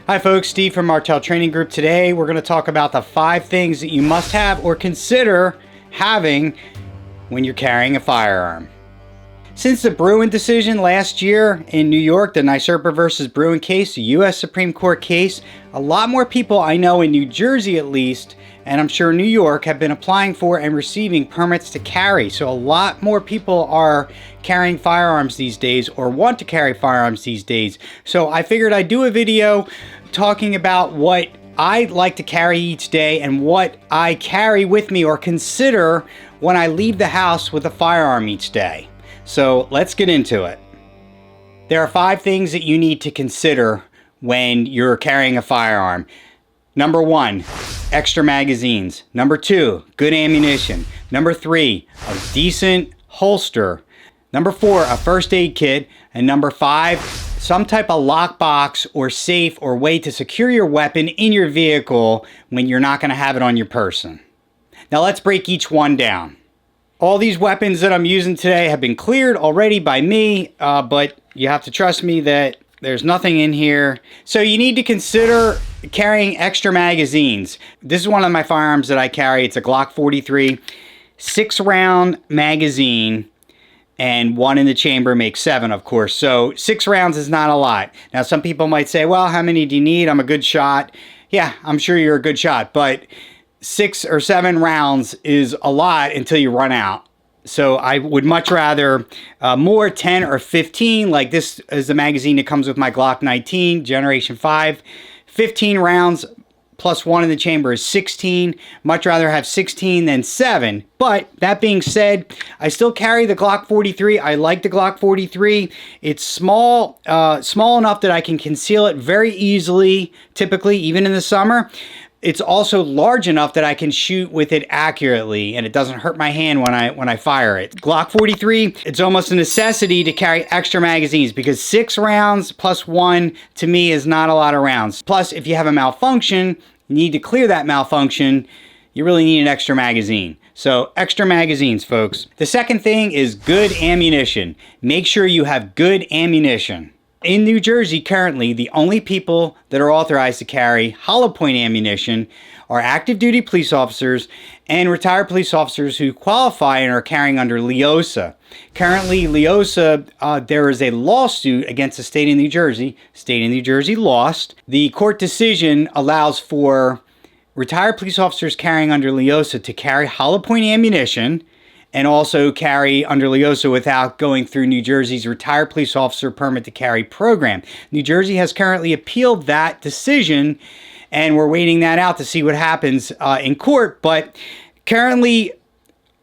Hi folks, Steve from Martell Training Group. Today we're going to talk about the 5 things that you must have or consider having when you're carrying a firearm. Since the Bruen decision last year in New York, the NYSERPA versus Bruen case, the U.S. Supreme Court case, a lot more people I know in New Jersey at least, and I'm sure New York, have been applying for and receiving permits to carry. So a lot more people are carrying firearms these days or want to carry firearms these days. So I figured I'd do a video talking about what I like to carry each day and what I carry with me or consider when I leave the house with a firearm each day. So let's get into it. There are 5 things that you need to consider when you're carrying a firearm. Number 1, extra magazines. Number 2, good ammunition. Number 3, a decent holster. Number 4, a first aid kit. And number 5, some type of lockbox or safe or way to secure your weapon in your vehicle when you're not going to have it on your person. Now let's break each one down. All these weapons that I'm using today have been cleared already by me, but you have to trust me that there's nothing in here. So you need to consider carrying extra magazines. This is one of my firearms that I carry. It's a Glock 43, 6-round magazine, and 1 in the chamber makes 7, of course. So 6 rounds is not a lot. Now some people might say, well, how many do you need? I'm a good shot. Yeah, I'm sure you're a good shot, but 6 or 7 rounds is a lot until you run out. So I would much rather more 10 or 15. Like this is the magazine that comes with my Glock 19 Generation 5. 15 rounds plus 1 in the chamber is 16. Much rather have 16 than 7. But that being said, I still carry the Glock 43. I like the Glock 43. It's small enough that I can conceal it very easily, typically, even in the summer. It's also large enough that I can shoot with it accurately and it doesn't hurt my hand when I fire it. Glock 43, it's almost a necessity to carry extra magazines because 6 rounds plus 1 to me is not a lot of rounds. Plus, if you have a malfunction, you need to clear that malfunction, you really need an extra magazine. So extra magazines, folks. The second thing is good ammunition. Make sure you have good ammunition. In New Jersey, currently, the only people that are authorized to carry hollow point ammunition are active duty police officers and retired police officers who qualify and are carrying under LAYSAY. Currently, LAYSAY, there is a lawsuit against the state of New Jersey. State of New Jersey lost. The court decision allows for retired police officers carrying under LAYSAY to carry hollow point ammunition and also carry under LAYSAY without going through New Jersey's Retired Police Officer Permit to Carry program. New Jersey has currently appealed that decision, and we're waiting that out to see what happens in court. But currently,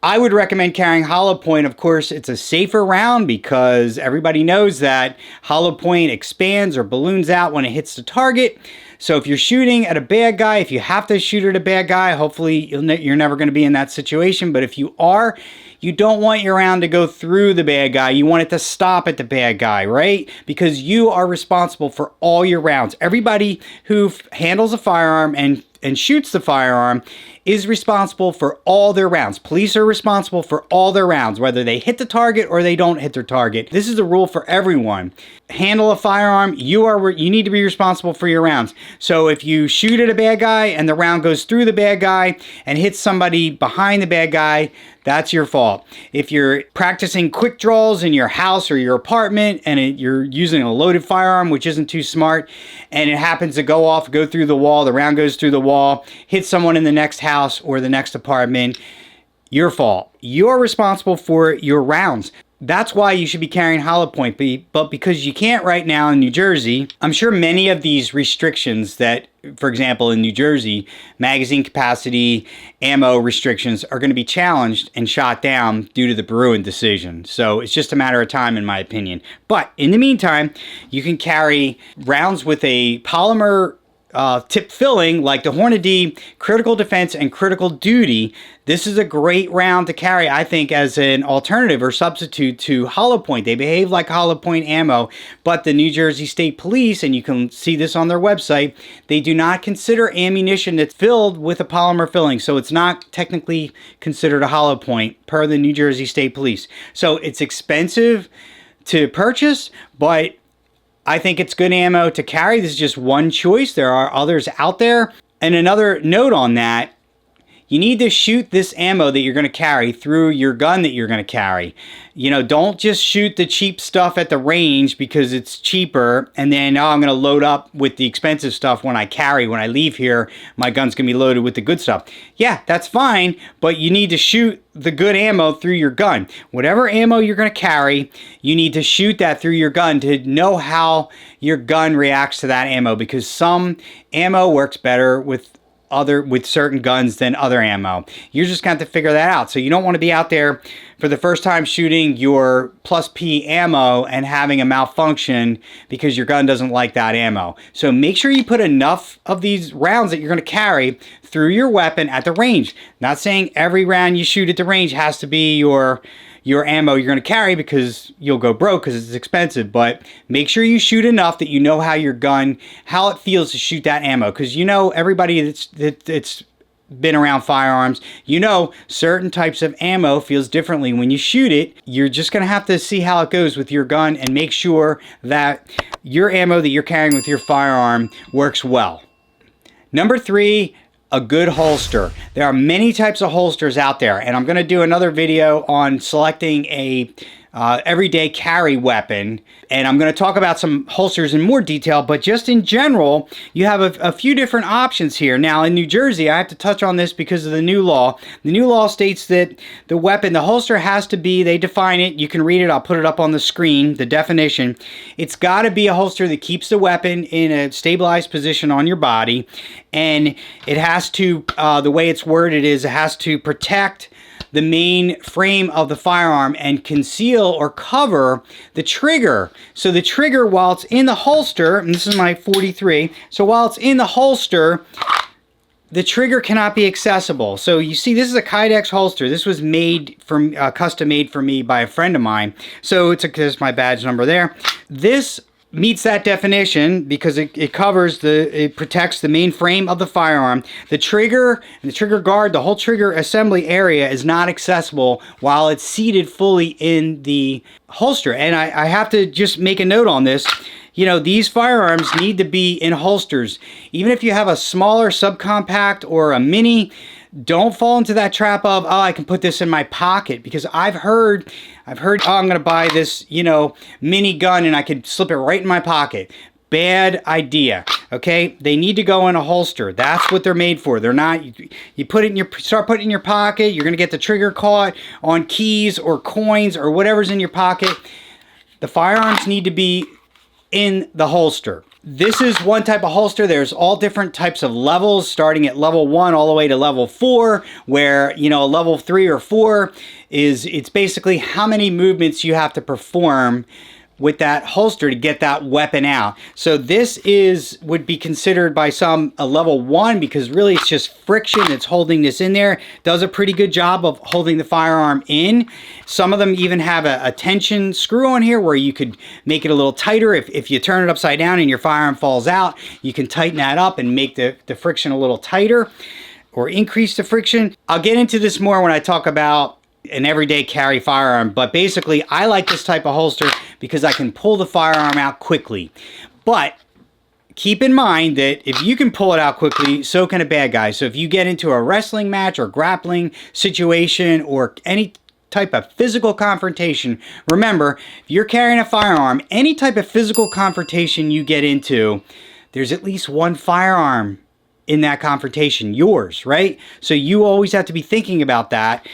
I would recommend carrying hollow point. Of course, it's a safer round because everybody knows that hollow point expands or balloons out when it hits the target. So if you're shooting at a bad guy, if you have to shoot at a bad guy, hopefully you're never going to be in that situation. But if you are, you don't want your round to go through the bad guy. You want it to stop at the bad guy, right? Because you are responsible for all your rounds. Everybody who handles a firearm and shoots the firearm is responsible for all their rounds. Police are responsible for all their rounds, whether they hit the target or they don't hit their target. This is a rule for everyone. Handle a firearm, you need to be responsible for your rounds. So if you shoot at a bad guy and the round goes through the bad guy and hits somebody behind the bad guy, that's your fault. If you're practicing quick draws in your house or your apartment and you're using a loaded firearm, which isn't too smart, and it happens to go off, go through the wall, the round goes through the wall, hit someone in the next house or the next apartment, your fault. You're responsible for your rounds. That's why you should be carrying hollow point, but because you can't right now in New Jersey, I'm sure many of these restrictions that, for example, in New Jersey, magazine capacity, ammo restrictions are going to be challenged and shot down due to the Bruen decision. So it's just a matter of time, in my opinion. But in the meantime, you can carry rounds with a polymer tip filling like the Hornady Critical Defense and Critical Duty. This is a great round to carry, I think, as an alternative or substitute to hollow point. They behave like hollow point ammo, but the New Jersey State Police, and you can see this on their website, they do not consider ammunition that's filled with a polymer filling, so it's not technically considered a hollow point per the New Jersey State Police. So it's expensive to purchase, but I think it's good ammo to carry. This is just one choice. There are others out there. And another note on that, you need to shoot this ammo that you're going to carry through your gun that you're going to carry. You know, don't just shoot the cheap stuff at the range because it's cheaper and then, oh, I'm going to load up with the expensive stuff when I leave here, my gun's going to be loaded with the good stuff. Yeah, that's fine, but you need to shoot the good ammo through your gun. Whatever ammo you're going to carry, you need to shoot that through your gun to know how your gun reacts to that ammo, because some ammo works better with certain guns than other ammo. You're just going to have to figure that out. So you don't want to be out there for the first time shooting your plus P ammo and having a malfunction because your gun doesn't like that ammo. So make sure you put enough of these rounds that you're going to carry through your weapon at the range. Not saying every round you shoot at the range has to be your ammo you're going to carry, because you'll go broke because it's expensive, but make sure you shoot enough that you know how your gun, how it feels to shoot that ammo, because you know, everybody that's been around firearms, you know, certain types of ammo feels differently when you shoot it. You're just going to have to see how it goes with your gun and make sure that your ammo that you're carrying with your firearm works well. Number 3, a good holster. There are many types of holsters out there, and I'm going to do another video on selecting a everyday carry weapon, and I'm going to talk about some holsters in more detail, but just in general, you have a few different options here. Now, in New Jersey, I have to touch on this because of the new law. The new law states that the weapon, the holster has to be, they define it, you can read it, I'll put it up on the screen, the definition. It's got to be a holster that keeps the weapon in a stabilized position on your body, and it has to, the way it's worded is, it has to protect the main frame of the firearm and conceal or cover the trigger. So the trigger, while it's in the holster, and this is my 43, so while it's in the holster, the trigger cannot be accessible. So you see, this is a Kydex holster. This was made from, custom made for me by a friend of mine. So there's my badge number there. This meets that definition because it covers it protects the main frame of the firearm. The trigger, the trigger guard, the whole trigger assembly area is not accessible while it's seated fully in the holster. And I have to just make a note on this. You know, these firearms need to be in holsters. Even if you have a smaller subcompact or a mini, don't fall into that trap of, oh, I can put this in my pocket, because I've heard, oh, I'm going to buy this, you know, mini gun and I could slip it right in my pocket. Bad idea. Okay, they need to go in a holster. That's what they're made for. They're not, you put it in start putting it in your pocket, you're going to get the trigger caught on keys or coins or whatever's in your pocket. The firearms need to be in the holster. This is one type of holster. There's all different types of levels, starting at level 1 all the way to level 4, where, you know, level 3 or 4 it's basically how many movements you have to perform with that holster to get that weapon out. So this would be considered by some a level 1, because really it's just friction that's holding this in there. Does a pretty good job of holding the firearm in. Some of them even have a tension screw on here where you could make it a little tighter. If you turn it upside down and your firearm falls out, you can tighten that up and make the friction a little tighter or increase the friction. I'll get into this more when I talk about an everyday carry firearm, but basically I like this type of holster because I can pull the firearm out quickly. But keep in mind that if you can pull it out quickly, so can a bad guy. So if you get into a wrestling match or grappling situation or any type of physical confrontation, remember, if you're carrying a firearm, any type of physical confrontation you get into, there's at least one firearm in that confrontation, yours, right? So you always have to be thinking about that.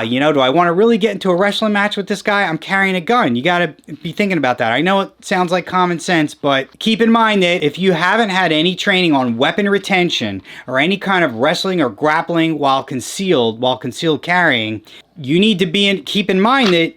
You know, do I want to really get into a wrestling match with this guy? I'm carrying a gun. You got to be thinking about that. I know it sounds like common sense, but keep in mind that if you haven't had any training on weapon retention or any kind of wrestling or grappling while concealed carrying, you need to keep in mind that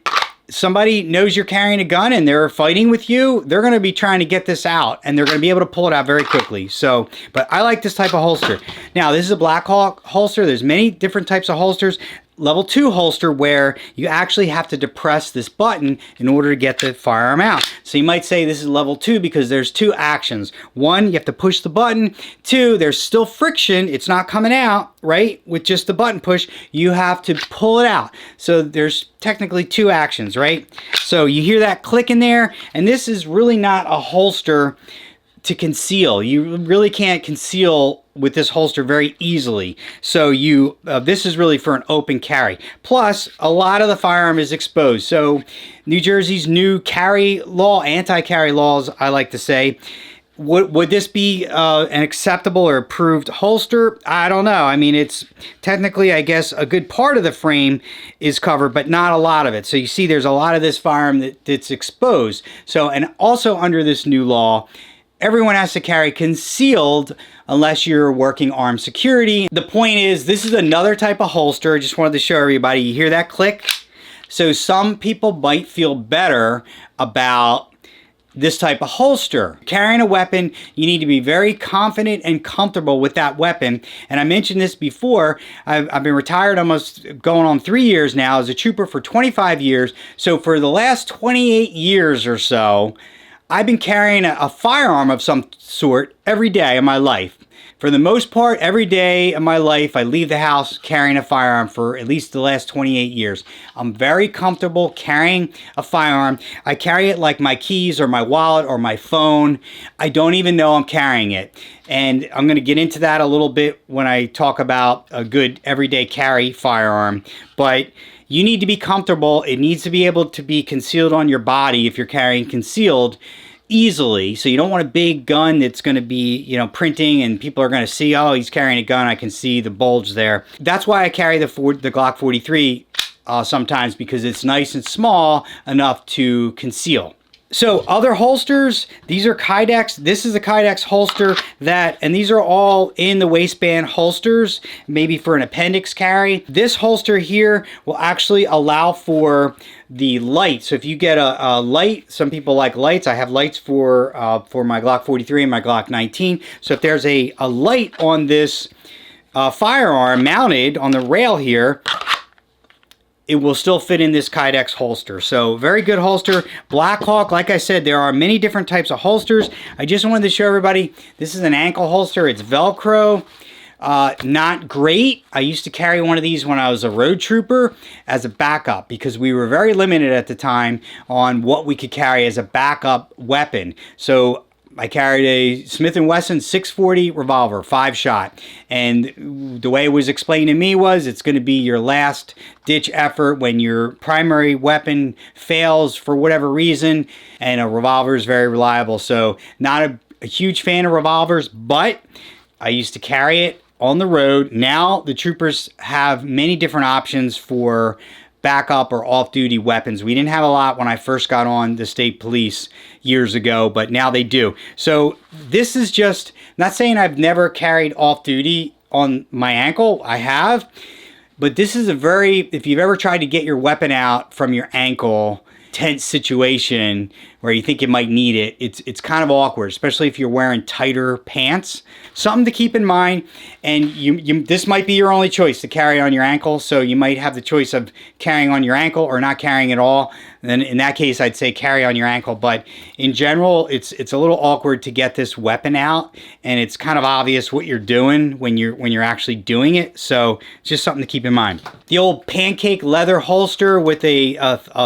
somebody knows you're carrying a gun and they're fighting with you, they're going to be trying to get this out and they're going to be able to pull it out very quickly. So, but I like this type of holster. Now, this is a Black Hawk holster. There's many different types of holsters. level 2 holster where you actually have to depress this button in order to get the firearm out. So you might say this is level 2 because there's 2 actions. 1, you have to push the button. 2, there's still friction. It's not coming out, right? With just the button push, you have to pull it out. So there's technically 2 actions, right? So you hear that click in there, and this is really not a holster to conceal. You really can't conceal with this holster very easily. So this is really for an open carry. Plus, a lot of the firearm is exposed. So New Jersey's new carry law, anti-carry laws, I like to say, would this be an acceptable or approved holster? I don't know. I mean, it's technically, I guess, a good part of the frame is covered, but not a lot of it. So you see there's a lot of this firearm that's exposed. So, and also under this new law, everyone has to carry concealed unless you're working armed security. The point is, this is another type of holster. I just wanted to show everybody. You hear that click? So some people might feel better about this type of holster. Carrying a weapon, you need to be very confident and comfortable with that weapon. And I mentioned this before, I've been retired almost going on 3 years now as a trooper for 25 years. So for the last 28 years or so, I've been carrying a firearm of some sort every day of my life. For the most part, every day of my life, I leave the house carrying a firearm for at least the last 28 years. I'm very comfortable carrying a firearm. I carry it like my keys or my wallet or my phone. I don't even know I'm carrying it. And I'm going to get into that a little bit when I talk about a good everyday carry firearm. But you need to be comfortable. It needs to be able to be concealed on your body if you're carrying concealed easily. So you don't want a big gun that's going to be, you know, printing and people are going to see, oh, he's carrying a gun. I can see the bulge there. That's why I carry the Glock 43 sometimes, because it's nice and small enough to conceal. So other holsters, these are Kydex. This is a Kydex holster and these are all in the waistband holsters, maybe for an appendix carry. This holster here will actually allow for the light. So if you get a light, some people like lights. I have lights for my Glock 43 and my Glock 19. So if there's a light on this firearm mounted on the rail here, it will still fit in this Kydex holster. So very good holster. Blackhawk, like I said, there are many different types of holsters. I just wanted to show everybody, this is an ankle holster. It's Velcro. Not great. I used to carry one of these when I was a road trooper as a backup because we were very limited at the time on what we could carry as a backup weapon. So I carried a Smith & Wesson 640 revolver, 5-shot. And the way it was explained to me was it's going to be your last ditch effort when your primary weapon fails for whatever reason. And a revolver is very reliable. So not a huge fan of revolvers, but I used to carry it on the road. Now the troopers have many different options for backup or off-duty weapons. We didn't have a lot when I first got on the state police years ago, but now they do. So this is just, not saying I've never carried off-duty on my ankle. I have, but this is if you've ever tried to get your weapon out from your ankle, tense situation where you think you might need it, it's kind of awkward, especially if you're wearing tighter pants. Something to keep in mind, and this might be your only choice to carry on your ankle, so you might have the choice of carrying on your ankle or not carrying at all. And then in that case, I'd say carry on your ankle, but in general, it's a little awkward to get this weapon out, and it's kind of obvious what you're doing when you're actually doing it, so it's just something to keep in mind. The old pancake leather holster with a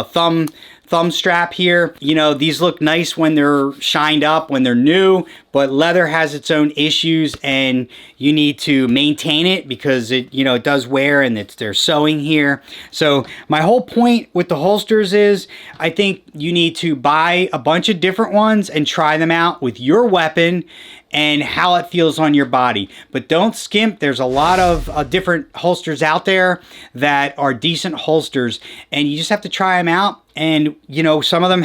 thumb strap here. You know, these look nice when they're shined up, when they're new, but leather has its own issues and you need to maintain it because it does wear and there's sewing here. So my whole point with the holsters is I think you need to buy a bunch of different ones and try them out with your weapon and how it feels on your body. But don't skimp. There's a lot of different holsters out there that are decent holsters, and you just have to try them out. And some of them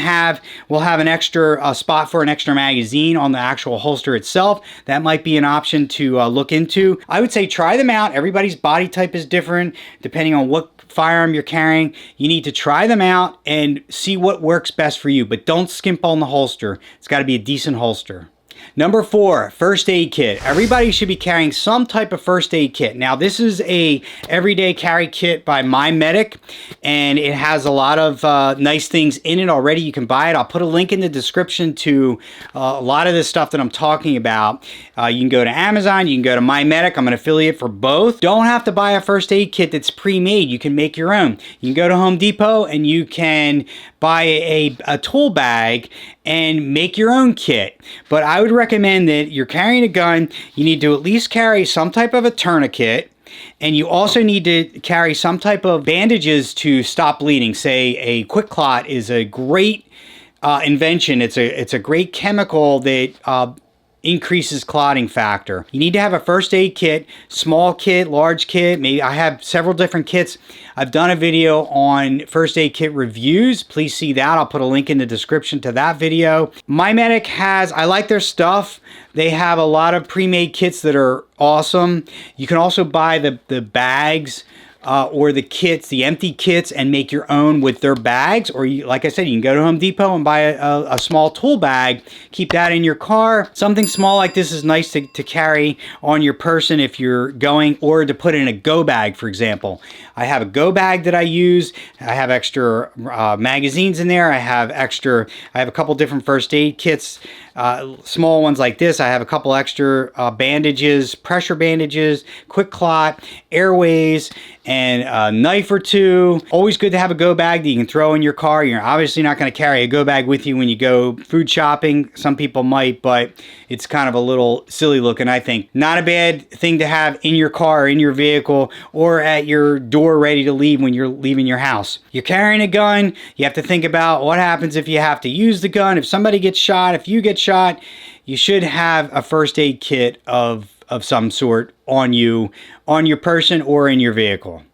will have an extra spot for an extra magazine on the actual holster itself. That might be an option to look into. I would say try them out. Everybody's body type is different depending on what firearm you're carrying. You need to try them out and see what works best for you, but don't skimp on the holster. It's got to be a decent holster. Number 4, first aid kit. Everybody should be carrying some type of first aid kit. Now, this is a everyday carry kit by MyMedic, and it has a lot of nice things in it already. You can buy it. I'll put a link in the description to a lot of this stuff that I'm talking about. You can go to Amazon. You can go to MyMedic. I'm an affiliate for both. Don't have to buy a first aid kit that's pre-made. You can make your own. You can go to Home Depot and you can buy a tool bag and make your own kit. But I would recommend that you're carrying a gun, you need to at least carry some type of a tourniquet, and you also need to carry some type of bandages to stop bleeding. Say a quick clot is a great invention. It's a great chemical that increases clotting factor. You need to have a first aid kit, small kit, large kit. Maybe I have several different kits. I've done a video on first aid kit reviews. Please see that. I'll put a link in the description to that video. MyMedic has, I like their stuff. They have a lot of pre-made kits that are awesome. You can also buy the bags or the kits, the empty kits, and make your own with their bags. Or you, like I said, you can go to Home Depot and buy a small tool bag, keep that in your car. Something small like this is nice to carry on your person if you're going, or to put in a go bag, for example. I have a go bag that I use. I have extra magazines in there. I have a couple different first aid kits, small ones like this. I have a couple extra bandages, pressure bandages, quick clot, airways, and a knife or two. Always good to have a go bag that you can throw in your car. You're obviously not going to carry a go bag with you when you go food shopping. Some people might, but it's kind of a little silly looking, I think. Not a bad thing to have in your car, or in your vehicle, or at your door ready to leave when you're leaving your house. You're carrying a gun. You have to think about what happens if you have to use the gun. If somebody gets shot, if you get shot, you should have a first aid kit of some sort on you, on your person, or in your vehicle.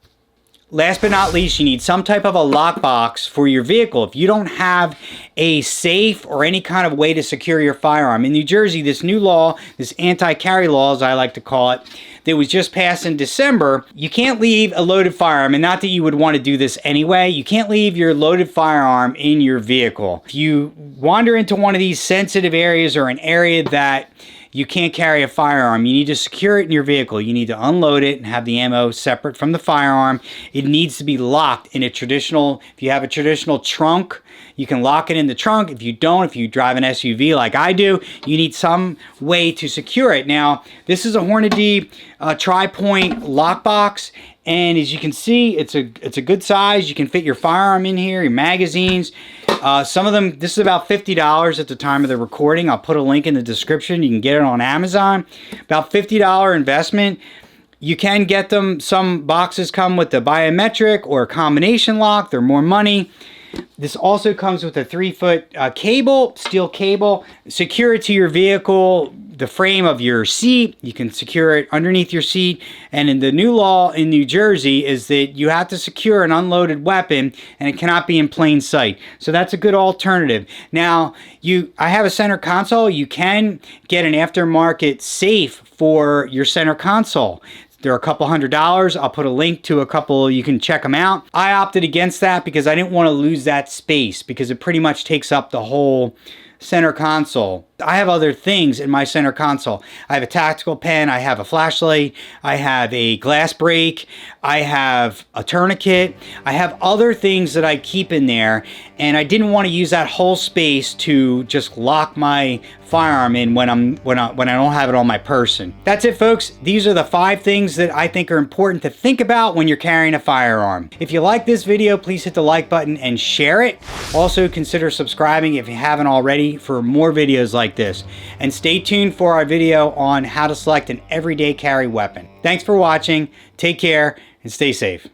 Last but not least, you need some type of a lockbox for your vehicle. If you don't have a safe or any kind of way to secure your firearm. In New Jersey, this new law, this anti-carry law, as I like to call it, that was just passed in December, you can't leave a loaded firearm, and not that you would want to do this anyway, you can't leave your loaded firearm in your vehicle. If you wander into one of these sensitive areas, or an area that you can't carry a firearm, you need to secure it in your vehicle. You need to unload it and have the ammo separate from the firearm. It needs to be locked in a traditional, if you have a traditional trunk, you can lock it in the trunk. If you don't, if you drive an SUV like I do, you need some way to secure it. Now, this is a Hornady TriPoint lockbox, and as you can see, it's a good size. You can fit your firearm in here, your magazines. Some of them, this is about $50 at the time of the recording. I'll put a link in the description. You can get it on Amazon. About $50 investment. You can get them. Some boxes come with the biometric or a combination lock. They're more money. This also comes with a 3-foot cable, steel cable. Secure it to your vehicle, the frame of your seat. You can secure it underneath your seat. And in the new law in New Jersey is that you have to secure an unloaded weapon, and it cannot be in plain sight. So that's a good alternative. Now, I have a center console. You can get an aftermarket safe for your center console. They're a couple $100. I'll put a link to a couple. You can check them out. I opted against that because I didn't want to lose that space, because it pretty much takes up the whole center console. I have other things in my center console. I have a tactical pen, I have a flashlight, I have a glass break, I have a tourniquet, I have other things that I keep in there, and I didn't want to use that whole space to just lock my firearm in when I don't have it on my person. That's it, folks. These are the 5 things that I think are important to think about when you're carrying a firearm. If you like this video, please hit the like button and share it. Also, consider subscribing if you haven't already for more videos like this. And stay tuned for our video on how to select an everyday carry weapon. Thanks for watching. Take care and stay safe.